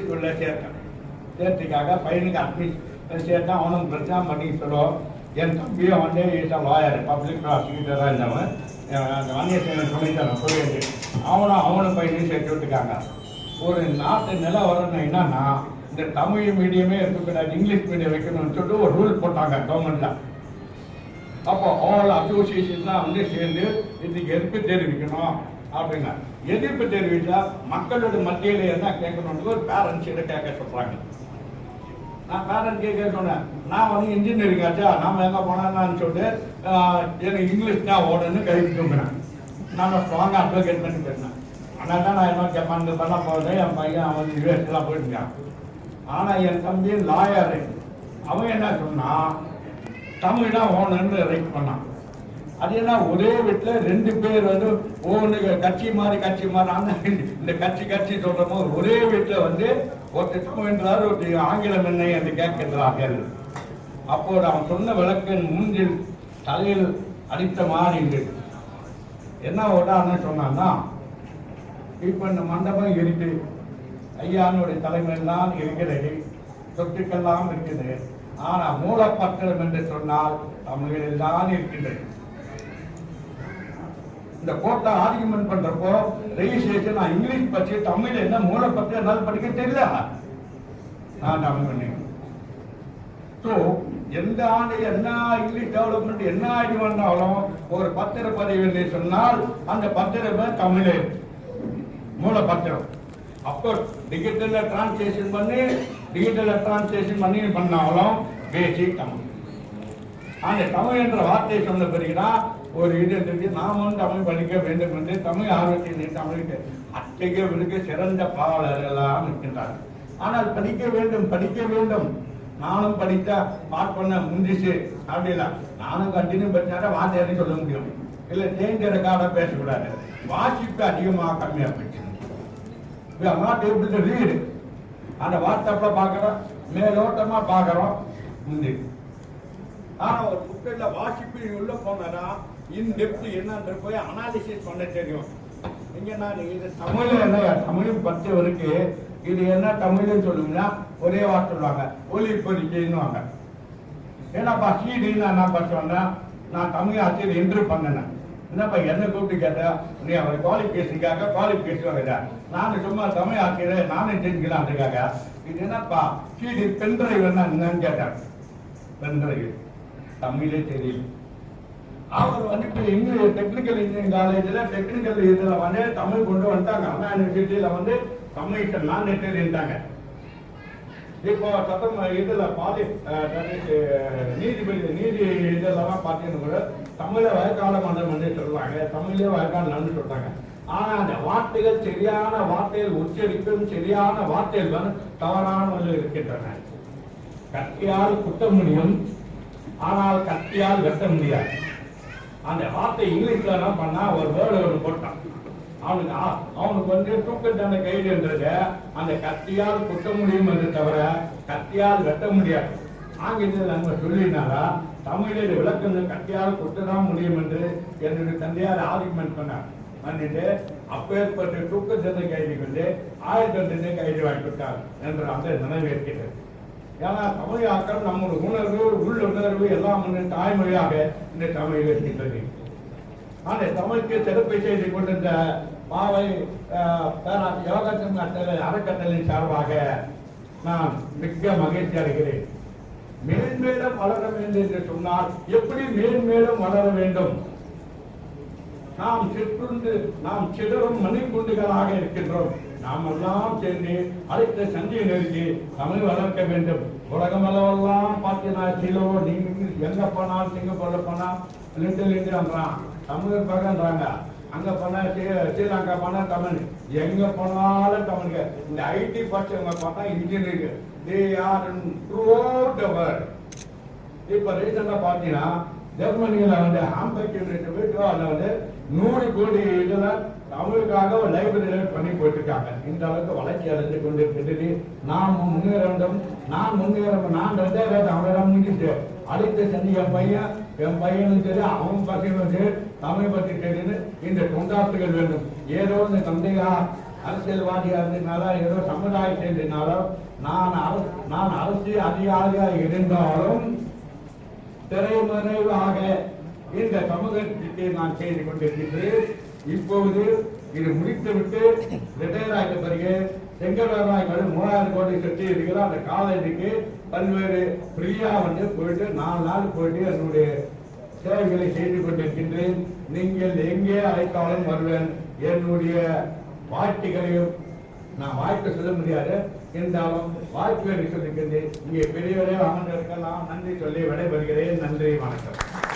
ஸ்கூல்ல சேர்த்தேன். சேர்த்துக்காக பையனுக்கு அட்மிஷன் சேர்த்தா அவனும் பிரச்சனை பண்ணி சொல்லுவோம். என் தம்பியும் வந்து இஸ் லாயர், பப்ளிக் ப்ராசிக்யூட்டராக இருந்தவன், வன்னியசேனன் சொல்லிட்டு அவனும் பையனையும் சேர்த்து விட்டுருக்காங்க. ஒரு நாட்டு நிலை வரணும் என்னன்னா, இந்த தமிழ் மீடியமே இருக்கக்கூடாது, இங்கிலீஷ் மீடியம் வைக்கணும்னு சொல்லிட்டு ஒரு ரூல் போட்டாங்க கவர்மெண்ட்ல. அப்போ ஆல் அசோசியேஷன்லாம் வந்து சேர்ந்து இதுக்கு எதிர்ப்பு தெரிவிக்கணும் அப்படின்னா, எதிர்ப்பு தெரிவித்தா மக்களோட மத்தியில் என்ன கேட்கணும்னு ஒரு பேரண்ட்ஸ் கிட்ட கேட்க சொல்றாங்க. நான் பேரண்ட் கேட்க சொன்னேன், நான் வந்து இன்ஜினியரிங் ஆச்சா, நாம எங்க போனான்னு சொல்லிட்டு எனக்கு இங்கிலீஷ் தான் ஓடணும்னு கை தூங்கினேன். நான் ஸ்ட்ராங்காக அட்வொகேட் பண்ணி பேசினேன். அதனால தான் நான் என்ன கேட்பான் பண்ண போகிறேன். என் பையன் அவன் யூஎஸ்லாம் போயிருக்கான். ஆனால் என் தம்பி லாயரு, அவன் என்ன சொன்னான், தமிழ் தான் ஓனர்னு ரைட் பண்ணான். அது என்ன ஒரே வீட்டில் ரெண்டு பேர் வந்து ஒவ்வொன்று கட்சி மாறி ஆனால் இந்த கட்சி சொல்ற போது ஒரே வீட்டில் வந்து ஒருத்தர் தமிழ் என்றார், ஒருத்தர் ஆங்கிலம் என்ன என்று கேட்கிறார்கள். அப்போது அவன் சொன்ன விளக்கின் மூஞ்சில் தலையில் அடித்த மாதிரி இருந்தது. என்ன உதாரணம் சொன்னான்னா, இப்போ இந்த மண்டபம் இருக்கு, ஐயானுடைய தலைமையெல்லாம் இருக்கிறது, சொத்துக்கெல்லாம் இருக்குது. ஆனா மூலப்பத்திரம் என்று சொன்னால் தமிழில் தான் இருக்கின்றது. இந்த கோர்ட்டை ஆர்குமெண்ட் பண்றப்போ ரெஜிஸ்ட்ரேஷன் நான் இங்கிலீஷ் பற்றி தமிழ் என்ன மூலப்பத்திரம் என்னால் படிக்க தெரியல, நான் தமிழ் பண்ணேன். ஸோ எந்த ஆண்டு என்ன இங்கிலீஷ் டெவலப்மெண்ட் என்ன ஆய்வு வந்தாலும் ஒரு பத்திர பதிவு சொன்னால் அந்த பத்திரம் தமிழ் மூலப்பத்திரம். அப்போ டிஜிட்டல்ல டிரான்ஸ்லேஷன் பண்ணி பண்ணாலும் பேசிக் தமிழ். அந்த தமிழ் என்ற வார்த்தை சொன்ன பிறகுதான் ஒரு இது இருக்கு, நாமும் தமிழ் படிக்க வேண்டும் என்று தமிழ் ஆர்வத்தை தமிழுக்கு அத்தகையவர்களுக்கு சிறந்த பாவலர்களெல்லாம் இருக்கின்றார்கள். ஆனால் படிக்க வேண்டும். நானும் படித்தா பாஸ் பண்ண முடிஞ்சிச்சு அப்படின்னா நானும் கண்டினியூ படிச்சாட வார்த்தையாரையும் சொல்ல முடியும். இல்லை தேஞ்ச ரெக்கார்டாக பேசக்கூடாது. வாசிப்பு அதிகமாக கம்மியாக போயிடுச்சு. அந்த வாட்ஸ்அப்ல பாக்குறோம், மேலோட்டமா பாக்குறோம். ஆனா ஒரு புக்கில் வாசிப்பு உள்ள போனா இன்டெப்த் என்னன்ற போய் அனாலிசிஸ் பண்ண தெரியும். இங்க நான் இது தமிழ் என்ன தமிழ் பச்சவருக்கு இது என்ன தமிழ்னு சொல்லுங்கன்னா ஒரே வார்த்தை சொல்லுவாங்க, ஒலி பொறிக்கைன்னு. ஏன்னாப்பா சீடின்னு நான் படிச்சோன்னா நான் தமிழ் ஆட்சியில் என்று பண்ணினேன். என்னப்பா என்ன கூப்பிட்டு கேட்டா, நீ அவர் குவாலிஃபிகேஷன் வருதா, நான் சும்மா தமிழ் ஆசிரியர் நானே தெரிஞ்சுக்கலான்றதுக்காக. இது என்னப்பா சீடி பென்ட்ரைவ் என்னன்னு கேட்டார். பென்ட்ரைவ் தமிழே தெரியல. அவர் வந்துட்டு இங்கிலீஷ் டெக்னிக்கல் இன்ஜினியரிங் காலேஜில் டெக்னிக்கல் இதில் வந்து தமிழ் கொண்டு வந்துட்டாங்க. அண்ணா யூனிவர்சிட்டியில் வந்து தமிழ் நான் நெட்டிருந்தாங்க. இப்போ சட்டம் இதுல நீதி இதெல்லாம் பார்த்தீங்கன்னா கூட தமிழ வயக்கால மன்றம் என்று சொல்லுவாங்க, தமிழே வயக்காலன்னு சொல்றாங்க. ஆனா அந்த வார்த்தைகள் சரியான வார்த்தைகள் உச்சரிப்பும் சரியான வார்த்தைகள் வந்து தவறான இருக்கின்றன. கத்தியால் குத்த முடியும், ஆனால் கத்தியால் வெட்ட முடியாது. அந்த வார்த்தை இங்கிலீஷ்ல என்ன பண்ணா ஒரு வேர்டு ஒன்று போட்டான். அவனுக்கு வந்து தூக்கத்தான கைடுன்றது அந்த கத்தியால் குத்த முடியும் என்று தவிர கத்தியால் வெட்ட முடியாது. ஆங்கிலத்தில் நம்ம சொல்லினாரா தமிழில் விளக்கம் கத்தியால் குத்ததான் முடியும் என்று என்னுடைய தந்தையார் ஆர்குமெண்ட் பண்ணார். பண்ணிட்டு அப்பேற்பட்ட தூக்கத்தண்டனை கைது வந்து 1000 கைது வாங்கி கொடுத்தார் என்று அந்த நினைவேற்கிறது. ஏன்னா தமிழாக்கள் நம்முடைய உணர்வு உள்ளுணர்வு எல்லாம் தாய்மொழியாக இந்த தமிழில் இருக்கின்றது. அந்த தமிழுக்கு சிறப்பை செய்து கொண்டிருந்த பாவை யோகத்தின் அறக்கட்டளையின் சார்பாக நான் மிக்க மகிழ்ச்சி அடைகிறேன். மேன்மேலும் வளர வேண்டும் என்று சொன்னால் எப்படி மேன்மேலும் வளர வேண்டும்? நாம் சிதறும் மணிக்குண்டுகளாக இருக்கின்றோம். நாம் எல்லாம் சேர்ந்து அடுத்த சந்தியை நெருங்கி தமிழ் வளர்க்க வேண்டும். உலகம் அளவெல்லாம் பார்த்தீங்கன்னா கிலோ நீங்க எங்க போனாலும் சிங்கப்பூர்ல போனா லிட்டில்ன்றான், தமிழ் பகன்றாங்க. அங்க போனா ஸ்ரீலங்கா போனா தமிழ், எங்க போனாலும் தமிழ். இந்த ஐடி படிச்சவங்க பார்த்தா engineering, they are throughout the world. இப்ப ரீசெண்டா பாத்தீங்கன்னா ஜெர்மனியில வந்து ஹாம்பர்க் யூனிவர்சிட்டி வந்து 100 கோடி இதுல தமிழுக்காக ஒரு லைப்ரரி பண்ணி போயிட்டு இருக்காங்க. இந்த அளவுக்கு வளர்ச்சி அடைந்து கொண்டிருக்கிறது. நாம் முன்னேற வேண்டும். நான் 2000 அவரெல்லாம் முடிஞ்சிட்டு அடுத்த சந்தி என் பையனும் சரி அவன் பசங்களும் சரி தமிழ் பற்றி தெரியுது. இந்த தொண்டாற்றுகள் வேண்டும். ஏதோ இந்த தந்தையா அரசியல்வாதியா இருந்ததுனால ஏதோ சமுதாயத்தில் இருந்தனாலும் நான் அரசியல் அதிகாரியாக இருந்தாலும் திரைமறைவாக இந்த சமூகத்திற்கு நான் செய்து கொண்டிருக்கின்றேன். இப்போது இது முடித்துவிட்டு ரிட்டையர் ஆகிய பிறகு செங்கல்வராய் 3000 கோடி சுற்றி இருக்கிற அந்த காலேஜுக்கு பல்வேறு ஃப்ரீயா போயிட்டு 4 நாள் போயிட்டு என்னுடைய சேவைகளை செய்து கொண்டிருக்கின்றேன். நீங்கள் எங்கே அழைத்தாலும் வருவேன். என்னுடைய வாழ்த்துக்களையும் நான் வாழ்த்து சொல்ல முடியாது என்றாலும் வாழ்த்துக்களை சொல்லிக்கின்றேன். இங்கே பெரியவரே அமர்ந்திருக்கலாம். நன்றி சொல்லி விடைபெறுகிறேன். நன்றி, வணக்கம்.